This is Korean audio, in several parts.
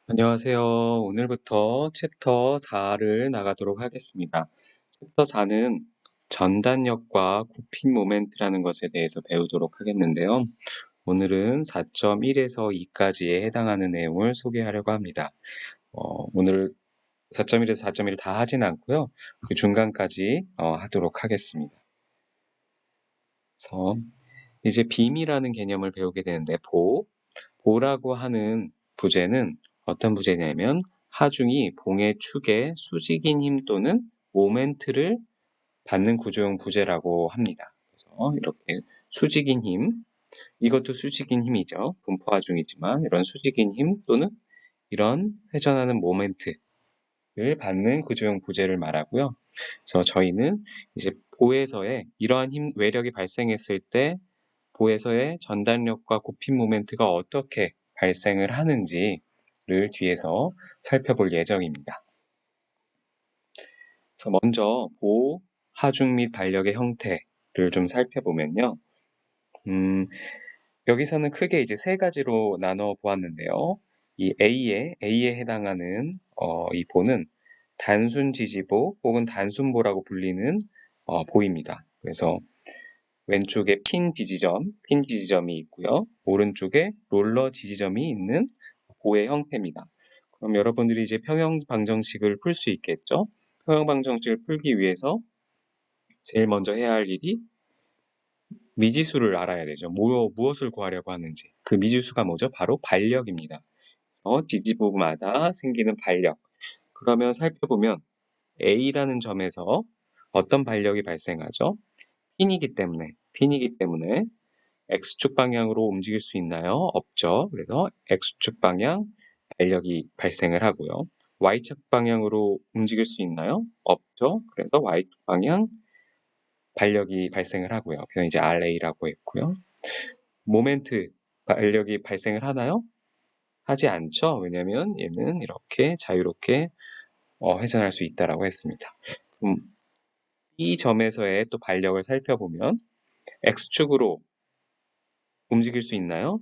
안녕하세요. 오늘부터 챕터 4를 나가도록 하겠습니다. 챕터 4는 전단력과 굽힌 모멘트라는 것에 대해서 배우도록 하겠는데요. 오늘은 4.1에서 2까지에 해당하는 내용을 소개하려고 합니다. 오늘 4.1에서 4.1을 다 하진 않고요. 그 중간까지 하도록 하겠습니다. 그래서 이제 빔이라는 개념을 배우게 되는데 보라고 하는 부재는 어떤 부재냐면 하중이 봉의 축에 수직인 힘 또는 모멘트를 받는 구조형 부재라고 합니다. 그래서 이렇게 수직인 힘, 이것도 수직인 힘이죠. 분포 하중이지만 이런 수직인 힘 또는 이런 회전하는 모멘트를 받는 구조형 부재를 말하고요. 그래서 저희는 이제 보에서의 이러한 힘, 외력이 발생했을 때 보에서의 전단력과 굽힌 모멘트가 어떻게 발생을 하는지를 뒤에서 살펴볼 예정입니다. 그래서 먼저 보, 하중 및 반력의 형태를 좀 살펴보면요. 여기서는 크게 이제 세 가지로 나눠 보았는데요. 이 A에 해당하는 이 보는 단순 지지보 혹은 단순보라고 불리는 보입니다. 그래서 왼쪽에 핀 지지점이 있고요. 오른쪽에 롤러 지지점이 있는 보의 형태입니다. 그럼 여러분들이 이제 평형방정식을 풀 수 있겠죠? 평형방정식을 풀기 위해서 제일 먼저 해야 할 일이 미지수를 알아야 되죠. 무엇을 구하려고 하는지. 그 미지수가 뭐죠? 바로 반력입니다. 그래서 지지부마다 생기는 반력. 그러면 살펴보면 A라는 점에서 어떤 반력이 발생하죠? 핀이기 때문에 X축 방향으로 움직일 수 있나요? 없죠. 그래서 X축 방향 반력이 발생을 하고요. Y축 방향으로 움직일 수 있나요? 없죠. 그래서 Y축 방향 반력이 발생을 하고요. 그래서 이제 RA라고 했고요. 모멘트 반력이 발생을 하나요? 하지 않죠. 왜냐하면 얘는 이렇게 자유롭게 회전할 수 있다라고 했습니다. 그럼 이 점에서의 또 반력을 살펴보면 X축으로 움직일 수 있나요?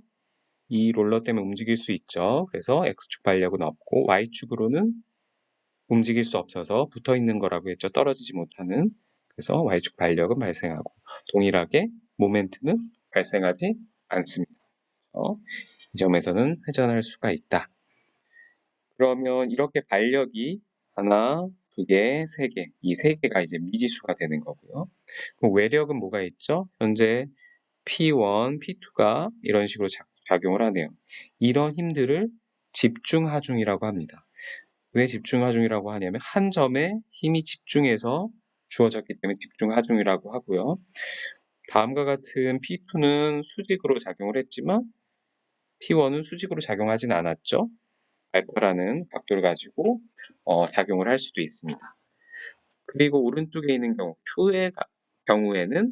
이 롤러 때문에 움직일 수 있죠. 그래서 X축 반력은 없고 Y축으로는 움직일 수 없어서 붙어 있는 거라고 했죠. 떨어지지 못하는. 그래서 Y축 반력은 발생하고 동일하게 모멘트는 발생하지 않습니다. 이 점에서는 회전할 수가 있다. 그러면 이렇게 반력이 하나, 두 개, 세 개, 이 세 개가 이제 미지수가 되는 거고요. 그럼 외력은 뭐가 있죠? 현재 P1, P2가 이런 식으로 작용을 하네요. 이런 힘들을 집중하중이라고 합니다. 왜 집중하중이라고 하냐면 한 점에 힘이 집중해서 주어졌기 때문에 집중하중이라고 하고요. 다음과 같은 P2는 수직으로 작용을 했지만 P1은 수직으로 작용하진 않았죠. 알파라는 각도를 가지고 작용을 할 수도 있습니다. 그리고 오른쪽에 있는 경우 Q의 경우에는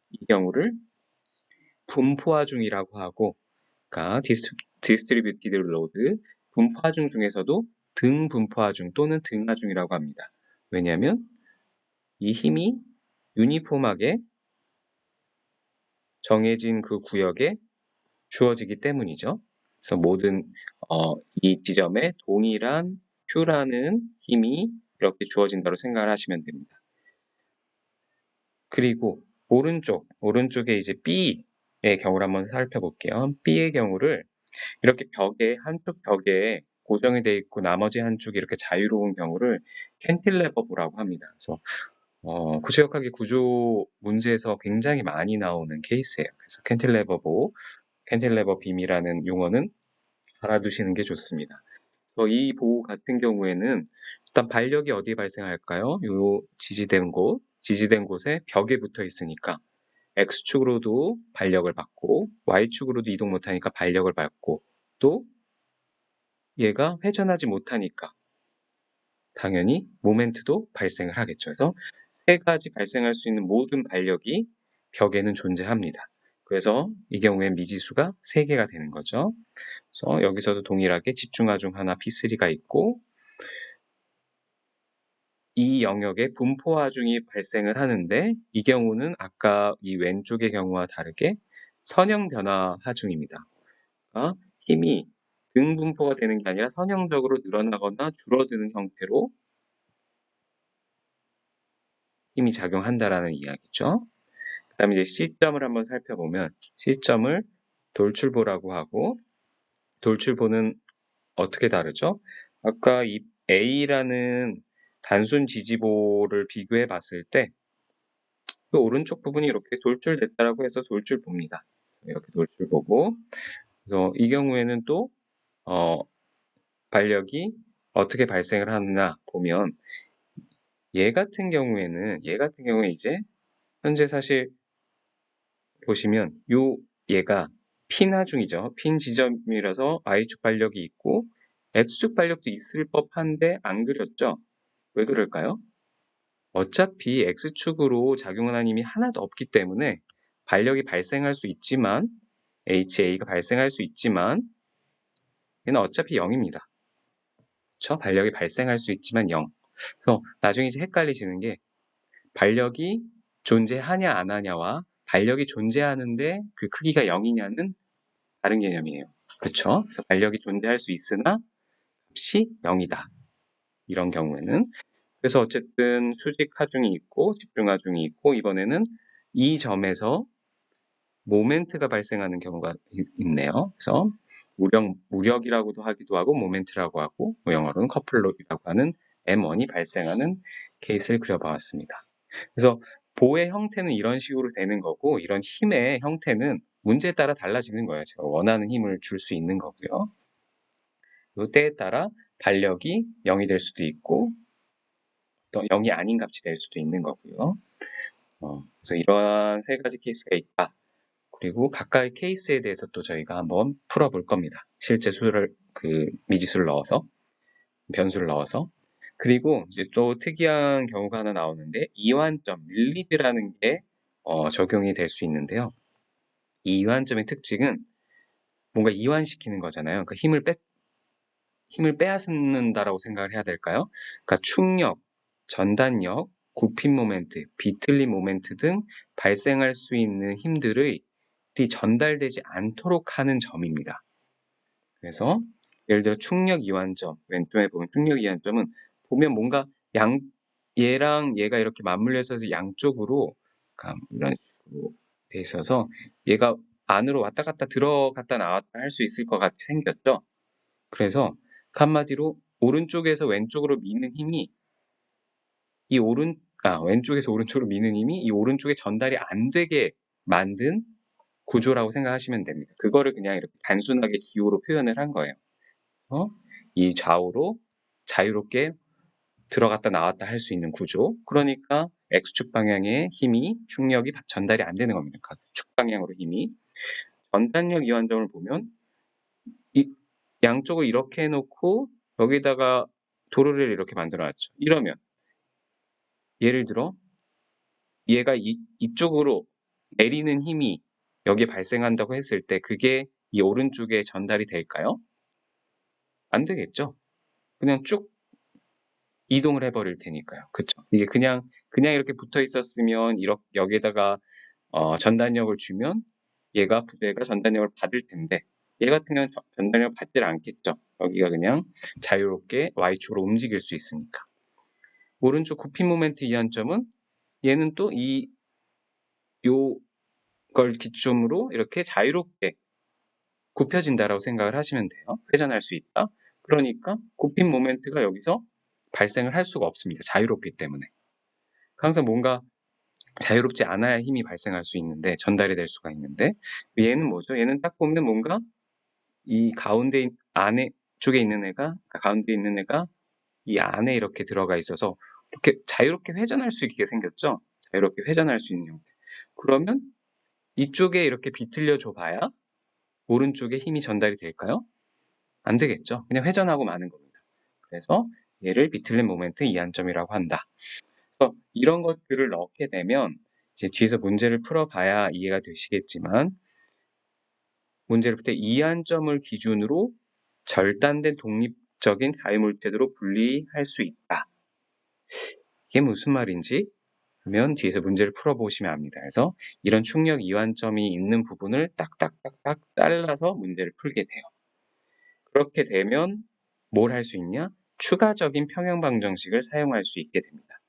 이 경우를 분포하중이라고 하고, 그러니까 디스트리뷰티드 로드, 분포하중 중에서도 등분포하중 또는 등하중이라고 합니다. 왜냐하면 이 힘이 유니폼하게 정해진 그 구역에 주어지기 때문이죠. 그래서 모든 이 지점에 동일한 Q라는 힘이 이렇게 주어진다고 생각을 하시면 됩니다. 그리고 오른쪽에 이제 B의 경우를 한번 살펴볼게요. B의 경우를 이렇게 한쪽 벽에 고정이 되어 있고 나머지 한쪽이 이렇게 자유로운 경우를 캔틸레버보라고 합니다. 그래서 구체역학의 구조 문제에서 굉장히 많이 나오는 케이스예요. 그래서 캔틸레버 빔이라는 용어는 알아두시는 게 좋습니다. 이 보호 같은 경우에는 일단 반력이 어디에 발생할까요? 요 지지된 곳에 벽에 붙어 있으니까 X축으로도 반력을 받고 Y축으로도 이동 못하니까 반력을 받고 또 얘가 회전하지 못하니까 당연히 모멘트도 발생을 하겠죠. 그래서 세 가지 발생할 수 있는 모든 반력이 벽에는 존재합니다. 그래서 이 경우엔 미지수가 3개가 되는 거죠. 그래서 여기서도 동일하게 집중하중 하나 P3가 있고 이 영역에 분포하중이 발생을 하는데 이 경우는 아까 이 왼쪽의 경우와 다르게 선형 변화 하중입니다. 그러니까 힘이 등분포가 되는 게 아니라 선형적으로 늘어나거나 줄어드는 형태로 힘이 작용한다라는 이야기죠. 그 다음에 이제 C점을 한번 살펴보면 C점을 돌출보라고 하고, 돌출보는 어떻게 다르죠? 아까 이 A라는 단순 지지보를 비교해 봤을 때 그 오른쪽 부분이 이렇게 돌출됐다라고 해서 돌출보입니다. 이렇게 돌출보고, 그래서 이 경우에는 또 반력이 어떻게 발생을 하느냐 보면, 얘 같은 경우에 이제 현재 사실 보시면 얘가 핀 하중이죠. 핀 지점이라서 Y축 반력이 있고 X축 반력도 있을 법한데 안 그렸죠. 왜 그럴까요? 어차피 X축으로 작용하는 힘이 하나도 없기 때문에 반력이 발생할 수 있지만, HA가 발생할 수 있지만 얘는 어차피 0입니다. 그렇죠? 반력이 발생할 수 있지만 0. 그래서 나중에 이제 헷갈리시는 게, 반력이 존재하냐 안 하냐와 반력이 존재하는데 그 크기가 0이냐는 다른 개념이에요. 그렇죠? 그래서 반력이 존재할 수 있으나 값이 0이다. 이런 경우에는. 그래서 어쨌든 수직 하중이 있고 집중 하중이 있고, 이번에는 이 점에서 모멘트가 발생하는 경우가 있네요. 그래서 무력이라고도 하기도 하고 모멘트라고 하고, 영어로는 커플러라고 하는 M1이 발생하는 케이스를 그려보았습니다. 그래서 보의 형태는 이런 식으로 되는 거고, 이런 힘의 형태는 문제에 따라 달라지는 거예요. 제가 원하는 힘을 줄 수 있는 거고요. 이 때에 따라 반력이 0이 될 수도 있고 또 0이 아닌 값이 될 수도 있는 거고요. 그래서 이러한 세 가지 케이스가 있다. 그리고 각각의 케이스에 대해서 또 저희가 한번 풀어볼 겁니다. 실제 수를 미지수를 넣어서, 변수를 넣어서. 그리고 이제 또 특이한 경우가 하나 나오는데, 이완점, 릴리즈라는 게 적용이 될 수 있는데요. 이 이완점의 특징은 뭔가 이완시키는 거잖아요. 그러니까 힘을 빼앗는다라고 생각을 해야 될까요? 그러니까 충력, 전단력, 굽힘 모멘트, 비틀림 모멘트 등 발생할 수 있는 힘들이 전달되지 않도록 하는 점입니다. 그래서 예를 들어 충력 이완점, 왼쪽에 보면 충력 이완점은 보면 뭔가 얘랑 얘가 이렇게 맞물려 있어서 양쪽으로 이런 식으로 돼 있어서 얘가 안으로 왔다 갔다 들어갔다 나왔다 할 수 있을 것 같이 생겼죠. 그래서 한마디로 오른쪽에서 왼쪽으로 미는 힘이 왼쪽에서 오른쪽으로 미는 힘이 이 오른쪽에 전달이 안 되게 만든 구조라고 생각하시면 됩니다. 그거를 그냥 이렇게 단순하게 기호로 표현을 한 거예요. 이 좌우로 자유롭게 들어갔다 나왔다 할 수 있는 구조. 그러니까 X축 방향의 힘이, 충력이 전달이 안 되는 겁니다. 축 방향으로 힘이. 전단력 이완점을 보면 이 양쪽을 이렇게 해놓고 여기다가 도로를 이렇게 만들어놨죠. 이러면 예를 들어 얘가 이쪽으로 내리는 힘이 여기에 발생한다고 했을 때 그게 이 오른쪽에 전달이 될까요? 안 되겠죠. 그냥 쭉 이동을 해버릴 테니까요. 그쵸? 이게 그냥 이렇게 붙어 있었으면 여기에다가 전단력을 주면 얘가 전단력을 받을 텐데, 얘 같은 경우는 전단력을 받질 않겠죠. 여기가 그냥 자유롭게 Y축으로 움직일 수 있으니까. 오른쪽 굽힘 모멘트 이완점은 얘는 또 요걸 기점으로 이렇게 자유롭게 굽혀진다라고 생각을 하시면 돼요. 회전할 수 있다. 그러니까 굽힘 모멘트가 여기서 발생을 할 수가 없습니다. 자유롭기 때문에. 항상 뭔가 자유롭지 않아야 힘이 발생할 수 있는데, 전달이 될 수가 있는데, 얘는 뭐죠? 얘는 딱 보면 뭔가 이 가운데 쪽에 있는 애가, 가운데 있는 애가 이 안에 이렇게 들어가 있어서 이렇게 자유롭게 회전할 수 있게 생겼죠? 자유롭게 회전할 수 있는 형태. 그러면 이쪽에 이렇게 비틀려 줘봐야 오른쪽에 힘이 전달이 될까요? 안 되겠죠. 그냥 회전하고 마는 겁니다. 그래서 얘를 비틀린 모멘트 이완점이라고 한다. 그래서 이런 것들을 넣게 되면 이제 뒤에서 문제를 풀어봐야 이해가 되시겠지만, 문제를 풀 때 이완점을 기준으로 절단된 독립적인 자유물체들로 분리할 수 있다. 이게 무슨 말인지 그러면 뒤에서 문제를 풀어보시면 압니다. 그래서 이런 충력 이완점이 있는 부분을 딱딱딱딱 잘라서 문제를 풀게 돼요. 그렇게 되면 뭘 할 수 있냐? 추가적인 평형방정식을 사용할 수 있게 됩니다.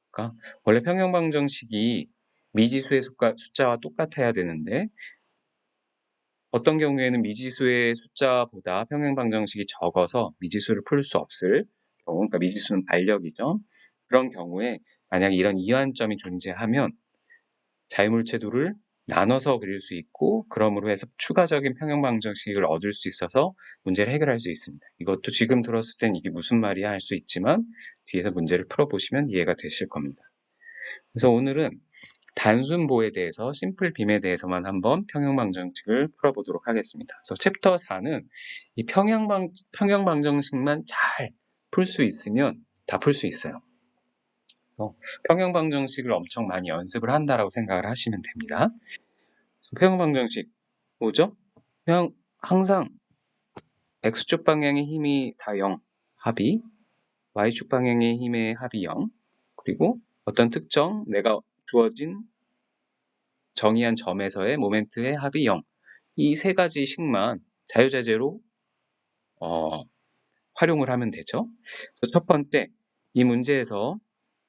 그러니까 원래 평형방정식이 미지수의 숫자와 똑같아야 되는데 어떤 경우에는 미지수의 숫자보다 평형방정식이 적어서 미지수를 풀 수 없을 경우, 그러니까 미지수는 반력이죠. 그런 경우에 만약 이런 이완점이 존재하면 자유물체도를 나눠서 그릴 수 있고 그러므로 해서 추가적인 평형방정식을 얻을 수 있어서 문제를 해결할 수 있습니다. 이것도 지금 들었을 땐 이게 무슨 말이야 할 수 있지만 뒤에서 문제를 풀어보시면 이해가 되실 겁니다. 그래서 오늘은 단순보에 대해서 심플 빔에 대해서만 한번 평형방정식을 풀어보도록 하겠습니다. 그래서 챕터 4는 이 평형방정식만 잘 풀 수 있으면 다 풀 수 있어요. 그래서 평형방정식을 엄청 많이 연습을 한다라고 생각을 하시면 됩니다. 평형방정식 뭐죠? 그냥 항상 x축 방향의 힘이 다 0, 합이 y축 방향의 힘의 합이 0, 그리고 어떤 특정 내가 주어진 정의한 점에서의 모멘트의 합이 0. 이 세 가지씩만 자유자재로 활용을 하면 되죠. 그래서 첫 번째, 이 문제에서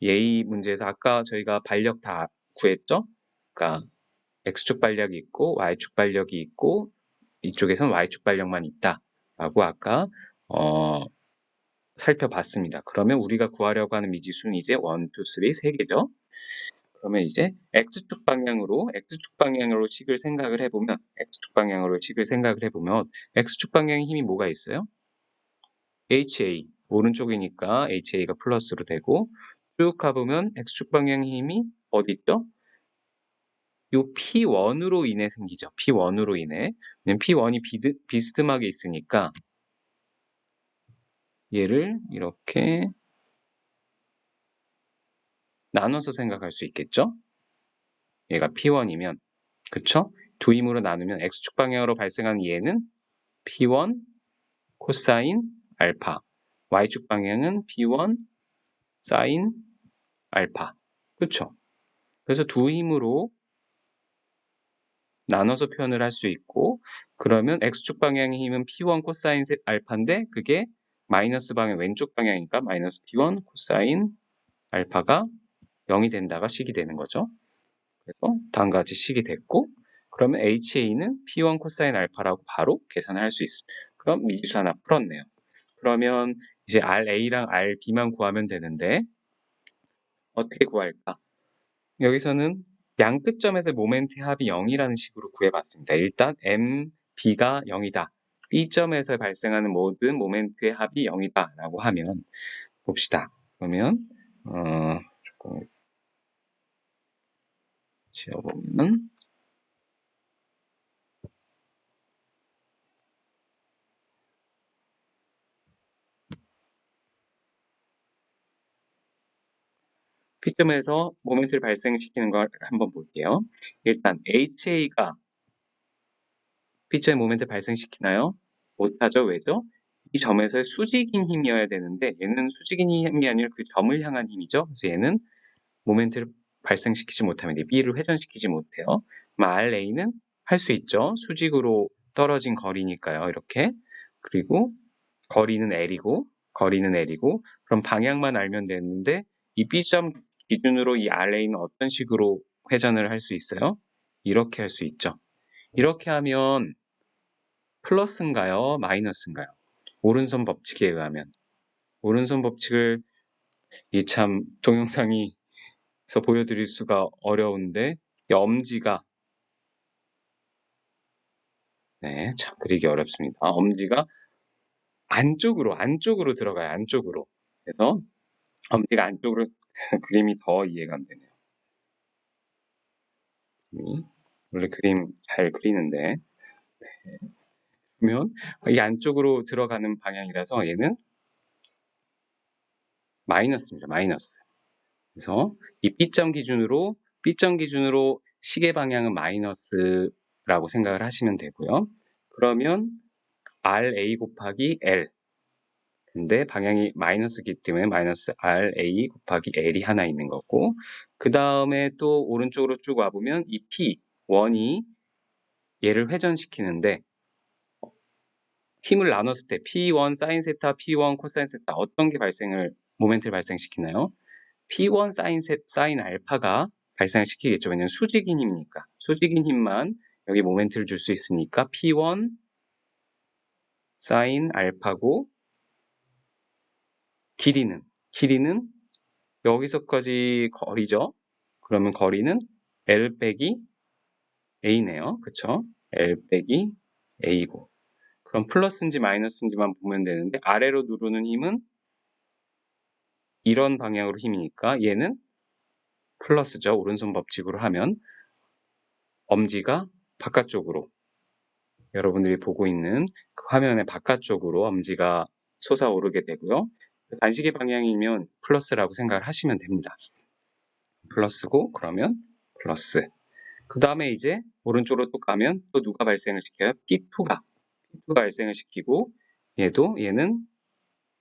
예의 문제에서 아까 저희가 반력 다 구했죠? 그러니까 x축 반력이 있고 y축 반력이 있고 이쪽에선 y축 반력만 있다라고 아까 살펴봤습니다. 그러면 우리가 구하려고 하는 미지수는 이제 1, 2, 3, 3개죠. 그러면 이제 x축 방향으로 식을 생각을 해보면 x축 방향의 힘이 뭐가 있어요? HA, 오른쪽이니까 HA가 플러스로 되고 쭉 가보면 x축 방향의 힘이 어디 있죠? 요 P1으로 인해 생기죠. P1으로 인해. 왜냐면 P1이 비스듬하게 있으니까 얘를 이렇게 나눠서 생각할 수 있겠죠? 얘가 P1이면 그쵸? 두 힘으로 나누면 x축 방향으로 발생하는 얘는 P1 코사인 알파, y축 방향은 P1 사인 알파. 그쵸? 그래서 두 힘으로 나눠서 표현을 할 수 있고 그러면 x축 방향의 힘은 P1 코사인 알파인데 그게 마이너스 방향 왼쪽 방향이니까 마이너스 P1 코사인 알파가 0이 된다가 식이 되는 거죠. 그래서 다음과 같이 식이 됐고 그러면 HA는 P1 코사인 알파라고 바로 계산을 할 수 있습니다. 그럼 미지수 하나 풀었네요. 그러면 이제 RA랑 RB만 구하면 되는데 어떻게 구할까? 여기서는 양 끝점에서 모멘트 합이 0이라는 식으로 구해봤습니다. 일단 MB가 0이다. B점에서 발생하는 모든 모멘트의 합이 0이다 라고 하면 봅시다. 그러면 조금 지어보면 P점에서 모멘트를 발생시키는 걸 한번 볼게요. 일단 HA가 P점에 모멘트를 발생시키나요? 못하죠. 왜죠? 이 점에서의 수직인 힘이어야 되는데 얘는 수직인 힘이 아니라 그 점을 향한 힘이죠. 그래서 얘는 모멘트를 발생시키지 못하면 B를 회전시키지 못해요. 그럼 RA는 할 수 있죠. 수직으로 떨어진 거리니까요. 이렇게. 그리고 거리는 L이고 그럼 방향만 알면 되는데 이 B점 기준으로 이 RA는 어떤 식으로 회전을 할 수 있어요? 이렇게 할 수 있죠. 이렇게 하면 플러스인가요? 마이너스인가요? 오른손 법칙에 의하면 오른손 법칙을 이 참 동영상에서 보여드릴 수가 어려운데 이 엄지가 네, 참 그리기 어렵습니다. 엄지가 안쪽으로 들어가요. 안쪽으로. 그래서 엄지가 안쪽으로 그림이 더 이해가 안 되네요. 원래 그림 잘 그리는데 보면 이 안쪽으로 들어가는 방향이라서 얘는 마이너스입니다. 마이너스. 그래서 이 B점 기준으로 시계 방향은 마이너스라고 생각을 하시면 되고요. 그러면 RA 곱하기 L 근데 방향이 마이너스이기 때문에 마이너스 RA 곱하기 L이 하나 있는 거고 그 다음에 또 오른쪽으로 쭉 와보면 이 P1이 얘를 회전시키는데 힘을 나눴을 때 P1 사인 세타, P1 코사인 세타 어떤 게 모멘트를 발생시키나요? P1 사인 알파가 발생을 시키겠죠. 왜냐면 수직인 힘이니까. 수직인 힘만 여기 모멘트를 줄 수 있으니까 P1 사인 알파고 길이는 여기서까지 거리죠. 그러면 거리는 L 빼기 A네요. 그쵸? L 빼기 A고. 그럼 플러스인지 마이너스인지만 보면 되는데 아래로 누르는 힘은 이런 방향으로 힘이니까 얘는 플러스죠. 오른손 법칙으로 하면 엄지가 바깥쪽으로 여러분들이 보고 있는 그 화면의 바깥쪽으로 엄지가 솟아오르게 되고요. 반시계 방향이면 플러스라고 생각을 하시면 됩니다. 플러스고 그러면 플러스. 그 다음에 이제 오른쪽으로 또 가면 또 누가 발생을 시켜요? P2가 발생을 시키고 얘는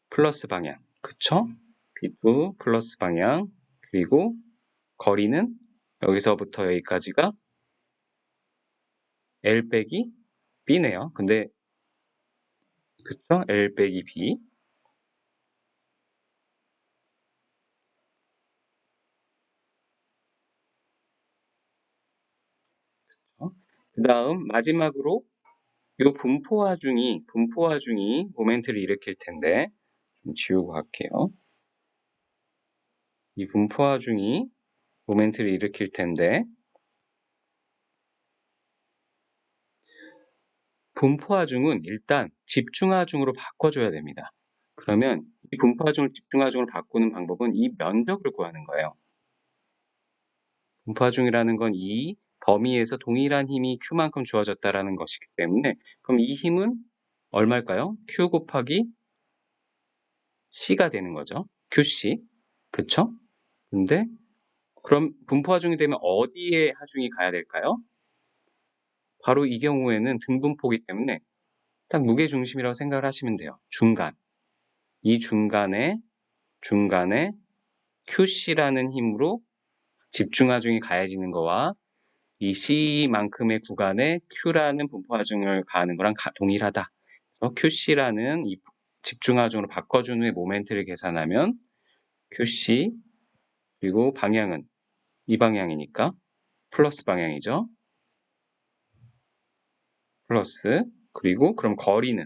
플러스 방향. 그쵸? P2 플러스 방향. 그리고 거리는 여기서부터 여기까지가 L 빼기 B네요. 근데 그쵸? L 빼기 B. 그 다음 마지막으로 이 분포화중이 모멘트를 일으킬 텐데 좀 지우고 갈게요. 이 분포화중이 모멘트를 일으킬 텐데 분포화중은 일단 집중화중으로 바꿔줘야 됩니다. 그러면 이 분포화중을 집중화중으로 바꾸는 방법은 이 면적을 구하는 거예요. 분포화중이라는 건 이 범위에서 동일한 힘이 Q만큼 주어졌다라는 것이기 때문에 그럼 이 힘은 얼마일까요? Q 곱하기 C가 되는 거죠. QC. 그쵸? 근데 그럼 분포하중이 되면 어디에 하중이 가야 될까요? 바로 이 경우에는 등분포이기 때문에 딱 무게중심이라고 생각을 하시면 돼요. 중간. 이 중간에 QC라는 힘으로 집중하중이 가해지는 거와 이 C만큼의 구간에 Q라는 분포하중을 가하는 거랑 동일하다. 그래서 QC라는 이 집중하중으로 바꿔준 후에 모멘트를 계산하면 QC 그리고 방향은 이 방향이니까 플러스 방향이죠. 플러스 그리고 그럼 거리는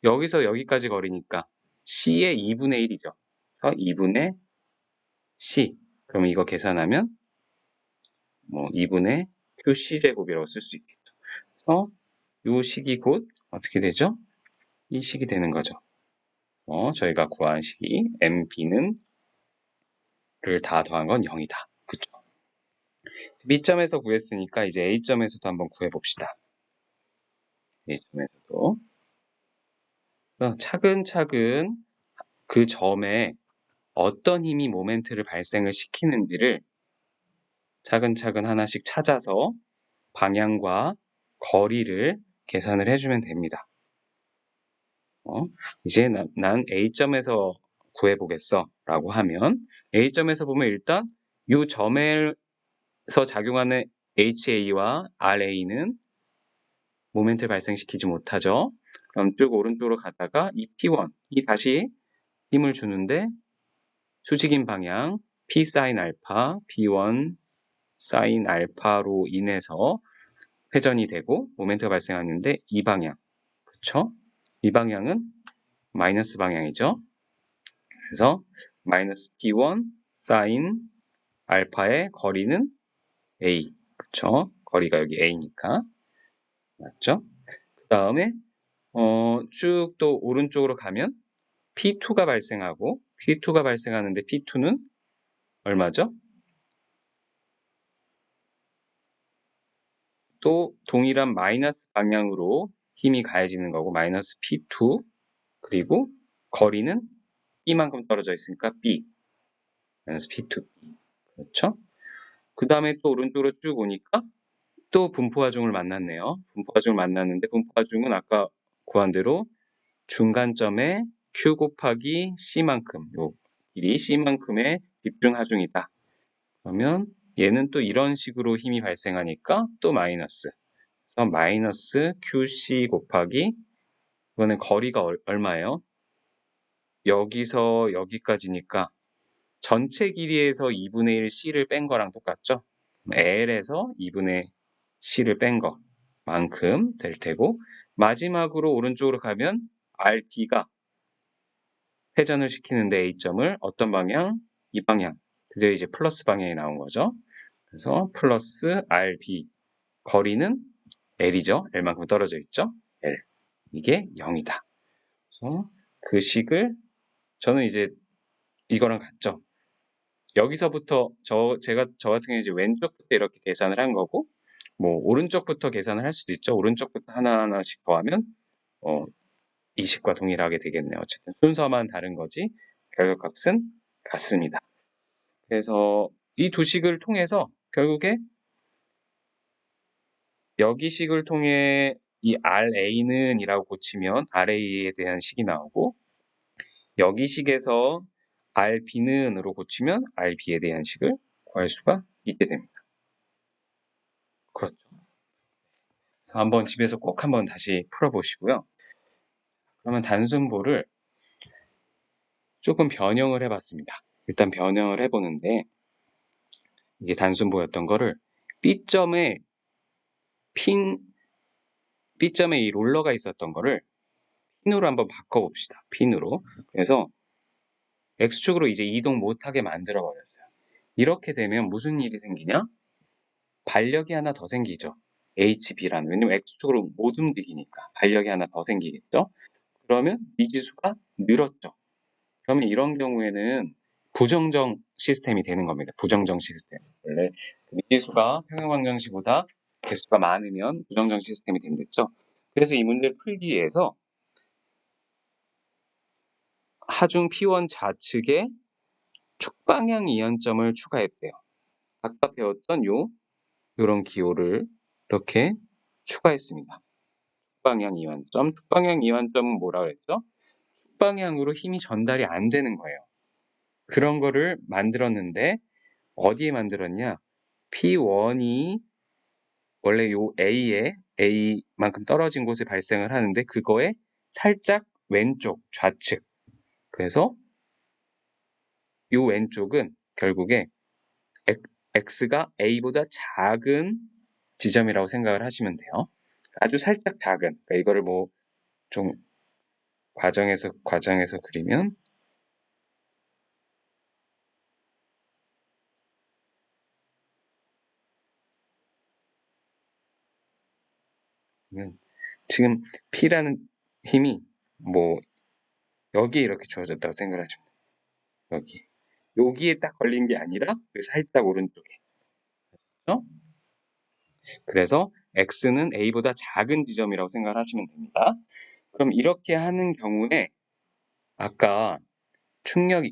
여기서 여기까지 거리니까 C의 2분의 1이죠. 그래서 2분의 C. 그럼 이거 계산하면 2분의 QC제곱이라고 쓸 수 있겠죠. 그래서 이 식이 곧 어떻게 되죠? 이 식이 되는 거죠. 저희가 구한 식이 MB는 를 다 더한 건 0이다. 그쵸? B점에서 구했으니까 이제 A점에서도 한번 구해봅시다. A점에서도. 그래서 차근차근 그 점에 어떤 힘이 모멘트를 발생을 시키는지를 차근차근 하나씩 찾아서 방향과 거리를 계산을 해주면 됩니다. 이제 난 A점에서 구해보겠어 라고 하면 A점에서 보면 일단 이 점에서 작용하는 HA와 RA는 모멘트를 발생시키지 못하죠. 그럼 쭉 오른쪽으로 가다가 이 P1, 이 다시 힘을 주는데 수직인 방향 P 사인 알파, B1 사인 알파로 인해서 회전이 되고 모멘트가 발생하는데 이 방향, 그쵸? 이 방향은 마이너스 방향이죠. 그래서 마이너스 P1 사인 알파의 거리는 A, 그쵸? 거리가 여기 A니까 맞죠? 그 다음에 쭉 또 오른쪽으로 가면 P2가 발생하는데 P2는 얼마죠? 또 동일한 마이너스 방향으로 힘이 가해지는 거고 마이너스 P2 그리고 거리는 B만큼 떨어져 있으니까 B 마이너스 P2 그렇죠? 그 다음에 또 오른쪽으로 쭉 오니까 또 분포하중을 만났네요. 분포하중을 만났는데 분포하중은 아까 구한 대로 중간점에 Q 곱하기 C만큼 요 길이 C만큼의 집중하중이다. 그러면 얘는 또 이런 식으로 힘이 발생하니까 또 마이너스. 그래서 마이너스 QC 곱하기 이거는 거리가 얼마예요? 여기서 여기까지니까 전체 길이에서 2분의 1 C를 뺀 거랑 똑같죠? L에서 2분의 C를 뺀 거만큼 될 테고, 마지막으로 오른쪽으로 가면 RB가 회전을 시키는데 A점을 어떤 방향? 이 방향. 그게 이제 플러스 방향이 나온 거죠. 그래서 플러스 RB. 거리는 L이죠. L만큼 떨어져 있죠. L. 이게 0이다. 그래서 그 식을 저는 이제 이거랑 같죠. 여기서부터 제가 저 같은 경우에 이제 왼쪽부터 이렇게 계산을 한 거고, 뭐 오른쪽부터 계산을 할 수도 있죠. 오른쪽부터 하나하나씩 더하면 이 식과 동일하게 되겠네요. 어쨌든 순서만 다른 거지 결과값은 같습니다. 그래서 이 두 식을 통해서 결국에 여기 식을 통해 이 RA는 이라고 고치면 RA에 대한 식이 나오고, 여기 식에서 RB는 으로 고치면 RB에 대한 식을 구할 수가 있게 됩니다. 그렇죠. 그래서 한번 집에서 꼭 한번 다시 풀어보시고요. 그러면 단순보를 조금 변형을 해봤습니다. 일단 변형을 해보는데, 이게 단순보였던 거를 B점에 B점에 이 롤러가 있었던 거를 핀으로 한번 바꿔봅시다. 핀으로. 그래서 X축으로 이제 이동 못하게 만들어 버렸어요. 이렇게 되면 무슨 일이 생기냐? 반력이 하나 더 생기죠. HB라는. 왜냐면 X축으로 못 움직이니까 반력이 하나 더 생기겠죠. 그러면 미지수가 늘었죠. 그러면 이런 경우에는 부정정 시스템이 되는 겁니다. 부정정 시스템. 원래 미지수가 평형방정식보다 개수가 많으면 부정정 시스템이 된댔죠. 그래서 이 문제를 풀기 위해서 하중 P1 좌측에 축방향 이한점을 추가했대요. 아까 배웠던 요런 기호를 이렇게 추가했습니다. 축방향 이완점. 축방향 이완점은 뭐라 그랬죠? 축방향으로 힘이 전달이 안 되는 거예요. 그런 거를 만들었는데 어디에 만들었냐? P1이 원래 요 A만큼 떨어진 곳에 발생을 하는데 그거에 살짝 왼쪽 좌측. 그래서 요 왼쪽은 결국에 X가 A보다 작은 지점이라고 생각을 하시면 돼요. 아주 살짝 작은. 그러니까 이거를 뭐 좀 과정에서 그리면 지금 P라는 힘이 뭐 여기에 이렇게 주어졌다고 생각을 하시면 돼요. 여기에 딱 걸린 게 아니라 그 살짝 오른쪽에. 그렇죠? 그래서 X는 A보다 작은 지점이라고 생각을 하시면 됩니다. 그럼 이렇게 하는 경우에 아까 충격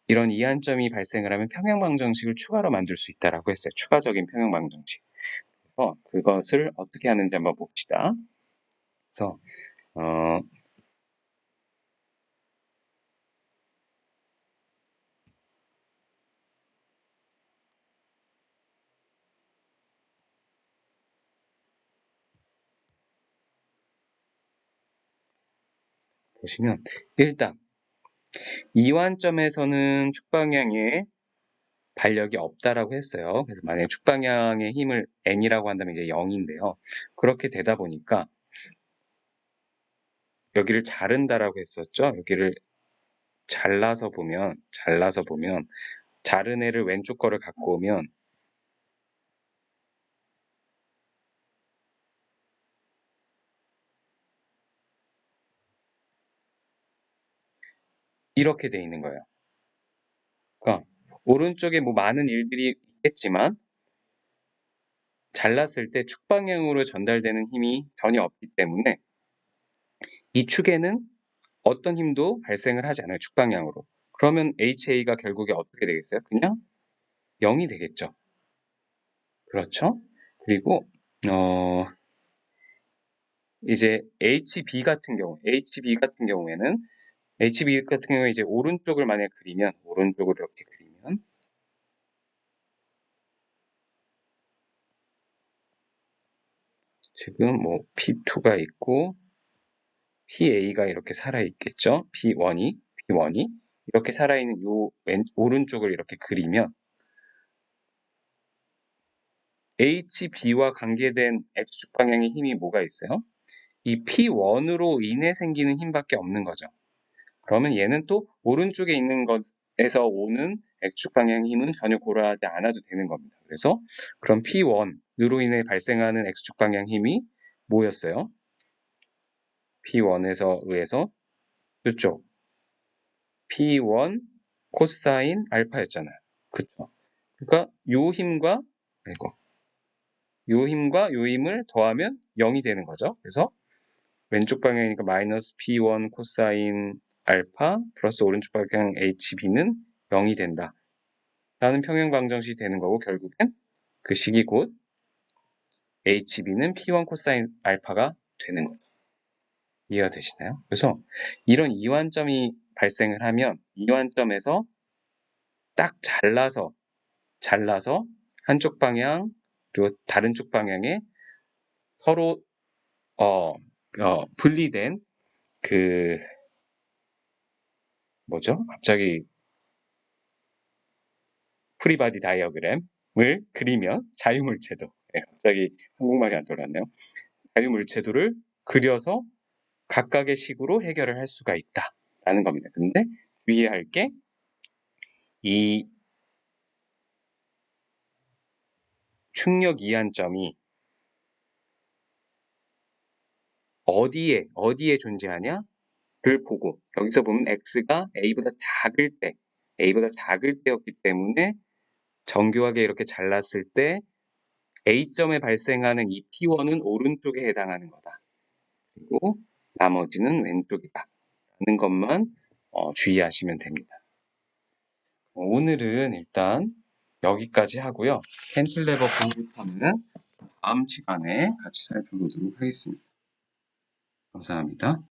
이런 이한점이 발생을 하면 평형방정식을 추가로 만들 수 있다라고 했어요. 추가적인 평형방정식. 그래서 그것을 어떻게 하는지 한번 봅시다. 그래서 보시면 일단 이완점에서는 축방향에 반력이 없다라고 했어요. 그래서 만약에 축방향의 힘을 n이라고 한다면 이제 0인데요. 그렇게 되다 보니까 여기를 자른다라고 했었죠. 여기를 잘라서 보면 자른 애를 왼쪽 거를 갖고 오면 이렇게 돼 있는 거예요. 그러니까 오른쪽에 뭐 많은 일들이 있겠지만 잘랐을 때 축방향으로 전달되는 힘이 전혀 없기 때문에 이 축에는 어떤 힘도 발생을 하지 않아요. 축방향으로. 그러면 HA가 결국에 어떻게 되겠어요? 그냥 0이 되겠죠. 그렇죠? 그리고 이제 HB 같은 경우에 이제 오른쪽을 만약 그리면 오른쪽을 이렇게 그리면 지금 뭐 P2가 있고 PA가 이렇게 살아있겠죠? P1이 이렇게 살아있는 요 오른쪽을 이렇게 그리면 HB와 관계된 X축 방향의 힘이 뭐가 있어요? 이 P1으로 인해 생기는 힘밖에 없는 거죠. 그러면 얘는 또 오른쪽에 있는 것에서 오는 X축 방향의 힘은 전혀 고려하지 않아도 되는 겁니다. 그래서 그럼 P1으로 인해 발생하는 X축 방향 힘이 뭐였어요? P1에서 의해서 이쪽 P1 코사인 알파였잖아요. 그쵸? 그러니까 요 힘과 요 힘을 더하면 0이 되는 거죠. 그래서 왼쪽 방향이니까 마이너스 P1 코사인 알파 플러스 오른쪽 방향 HB는 0이 된다. 라는 평행방정식이 되는 거고 결국엔 그 식이 곧 HB는 P1 코사인 알파가 되는 거죠. 이해가 되시나요? 그래서 이런 이완점이 발생을 하면 이완점에서 딱 잘라서 한쪽 방향 그리고 다른 쪽 방향에 서로 분리된 그 뭐죠? 갑자기 프리바디 다이어그램을 그리면 자유물체도 갑자기 한국말이 안 돌았네요. 자유물체도를 그려서 각각의 식으로 해결을 할 수가 있다라는 겁니다. 근데 주의해야 할 게 이 충력 이완점이 어디에 존재하냐를 보고 여기서 보면 x가 a보다 작을 때였기 때문에 정교하게 이렇게 잘랐을 때 A점에 발생하는 이 P1은 오른쪽에 해당하는 거다. 그리고 나머지는 왼쪽이다. 라는 것만 주의하시면 됩니다. 오늘은 일단 여기까지 하고요. 캔틸레버 공부하는 다음 시간에 같이 살펴보도록 하겠습니다. 감사합니다.